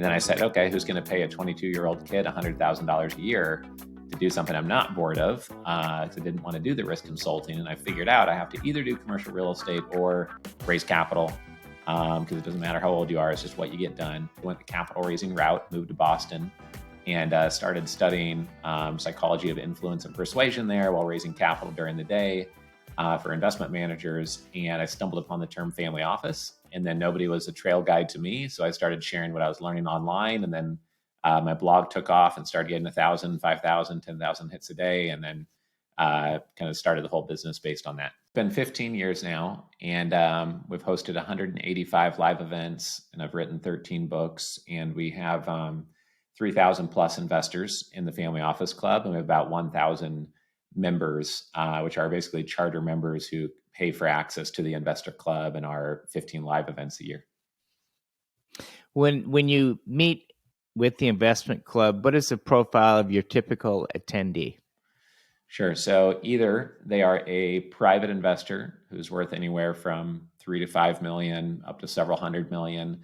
And then I said, okay, who's going to pay a 22-year-old kid $100,000 a year to do something I'm not bored of? Because I didn't want to do the risk consulting. And I figured out I have to either do commercial real estate or raise capital, because it doesn't matter how old you are, it's just what you get done. I went the capital raising route, moved to Boston, and started studying psychology of influence and persuasion there while raising capital during the day for investment managers. And I stumbled upon the term family office, and then nobody was a trail guide to me. So I started sharing what I was learning online, and then my blog took off and started getting 1,000, 5,000, 10,000 hits a day. And then kind of started the whole business based on that. It's been 15 years now, and we've hosted 185 live events, and I've written 13 books, and we have 3,000 plus investors in the Family Office Club, and we have about 1,000 members, which are basically charter members who pay for access to the investor club and our 15 live events a year. When you meet with the investment club, what is the profile of your typical attendee? Sure. So either they are a private investor who's worth anywhere from 3 to 5 million up to several hundred million,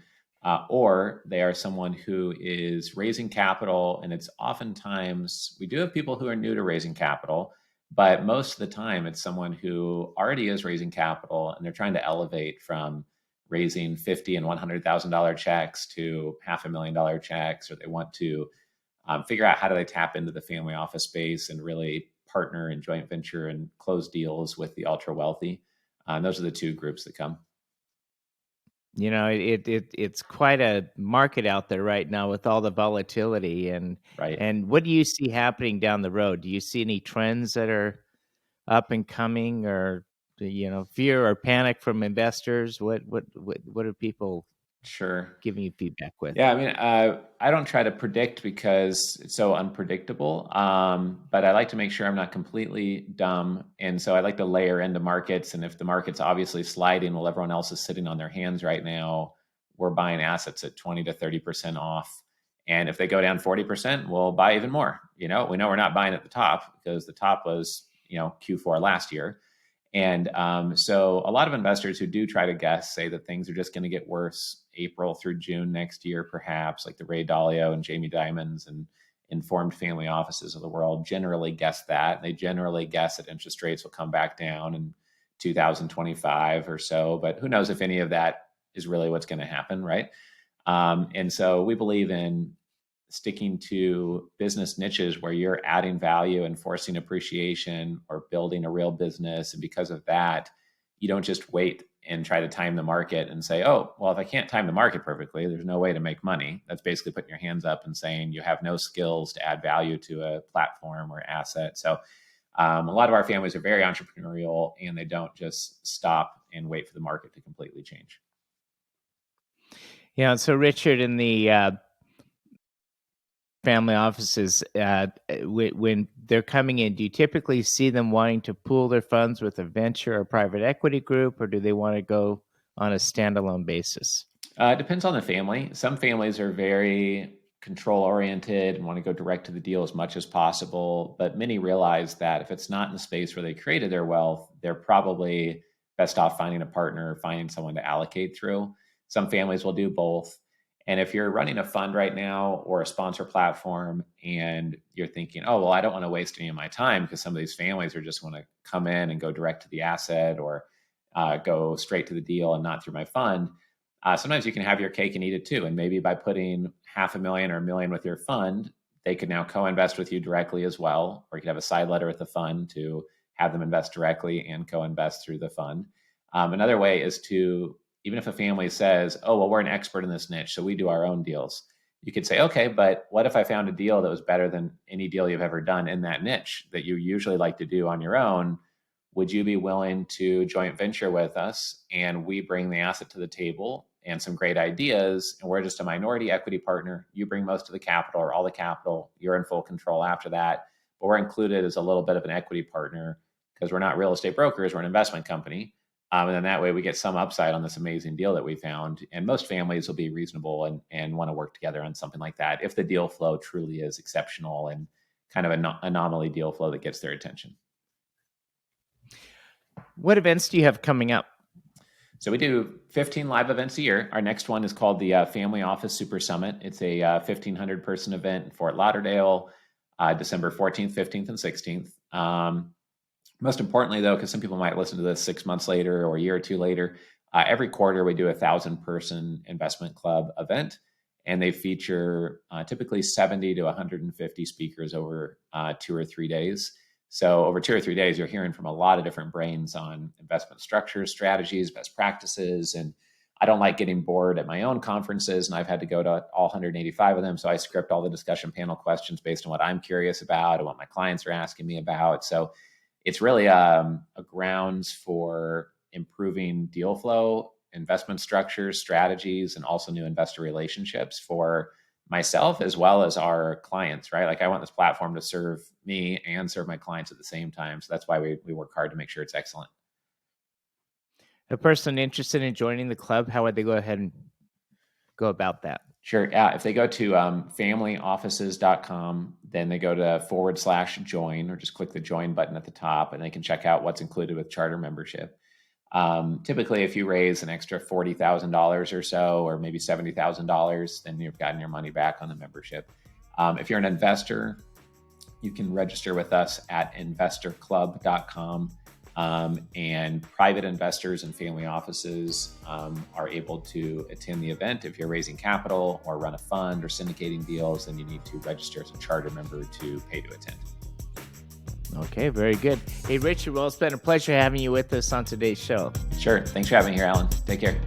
or they are someone who is raising capital. And it's oftentimes, we do have people who are new to raising capital, but most of the time it's someone who already is raising capital and they're trying to elevate from raising $50,000 and $100,000 checks to $500,000 checks, or they want to figure out how do they tap into the family office space and really partner and joint venture and close deals with the ultra wealthy. Those are the two groups that come. You know, it's quite a market out there right now with all the volatility, and Right. And what do you see happening down the road? Do you see any trends that are up and coming, or fear or panic from investors? What are people Sure giving you feedback with? Yeah, I mean, I don't try to predict because it's so unpredictable. But I like to make sure I'm not completely dumb, and so I like to layer into markets. And if the market's obviously sliding while everyone else is sitting on their hands right now, we're buying assets at 20 to 30% off. And if they go down 40%, we'll buy even more. We know we're not buying at the top because the top was Q4 last year. And so a lot of investors who do try to guess say that things are just going to get worse April through June next year, perhaps, like the Ray Dalio and Jamie Dimons and informed family offices of the world generally guess that. They generally guess that interest rates will come back down in 2025 or so, but who knows if any of that is really what's going to happen, right? And so we believe in sticking to business niches where you're adding value and forcing appreciation or building a real business. And because of that, you don't just wait and try to time the market and say, oh, well, if I can't time the market perfectly, there's no way to make money. That's basically putting your hands up and saying you have no skills to add value to a platform or asset. So a lot of our families are very entrepreneurial, and they don't just stop and wait for the market to completely change. Yeah. So Richard, in the family offices, when they're coming in, do you typically see them wanting to pool their funds with a venture or private equity group, or do they want to go on a standalone basis? It depends on the family. Some families are very control oriented and want to go direct to the deal as much as possible, but many realize that if it's not in the space where they created their wealth, they're probably best off finding a partner, finding someone to allocate through. Some families will do both. And if you're running a fund right now or a sponsor platform and you're thinking, oh, well, I don't want to waste any of my time because some of these families are just want to come in and go direct to the asset or go straight to the deal and not through my fund. Sometimes you can have your cake and eat it too. And maybe by putting $500,000 or $1 million with your fund, they could now co-invest with you directly as well. Or you could have a side letter with the fund to have them invest directly and co-invest through the fund. Another way is to, even if a family says, oh, well, we're an expert in this niche, so we do our own deals. You could say, okay, but what if I found a deal that was better than any deal you've ever done in that niche that you usually like to do on your own? Would you be willing to joint venture with us, and we bring the asset to the table and some great ideas, and we're just a minority equity partner. You bring most of the capital or all the capital. You're in full control after that, but we're included as a little bit of an equity partner because we're not real estate brokers, we're an investment company. And then that way we get some upside on this amazing deal that we found. And most families will be reasonable and want to work together on something like that if the deal flow truly is exceptional and kind of an anomaly deal flow that gets their attention. What events do you have coming up? So we do 15 live events a year. Our next one is called the Family Office Super Summit. It's a 1,500 person event in Fort Lauderdale, December 14th, 15th, and 16th. Most importantly, though, because some people might listen to this 6 months later or a year or two later, every quarter we do a 1,000-person investment club event, and they feature typically 70 to 150 speakers over 2 or 3 days. So over 2 or 3 days, you're hearing from a lot of different brains on investment structures, strategies, best practices. And I don't like getting bored at my own conferences, and I've had to go to all 185 of them. So I script all the discussion panel questions based on what I'm curious about and what my clients are asking me about. So it's really a grounds for improving deal flow, investment structures, strategies, and also new investor relationships for myself as well as our clients, right? Like I want this platform to serve me and serve my clients at the same time. So that's why we work hard to make sure it's excellent. A person interested in joining the club, how would they go ahead and go about that? Sure. Yeah. If they go to familyoffices.com, then they go to /join, or just click the join button at the top, and they can check out what's included with charter membership. Typically, if you raise an extra $40,000 or so, or maybe $70,000, then you've gotten your money back on the membership. If you're an investor, you can register with us at investorclub.com. And private investors and family offices are able to attend the event. If you're raising capital or run a fund or syndicating deals, then you need to register as a charter member to pay to attend. Okay, very good. Hey, Richard, well, it's been a pleasure having you with us on today's show. Sure. Thanks for having me here, Alan. Take care.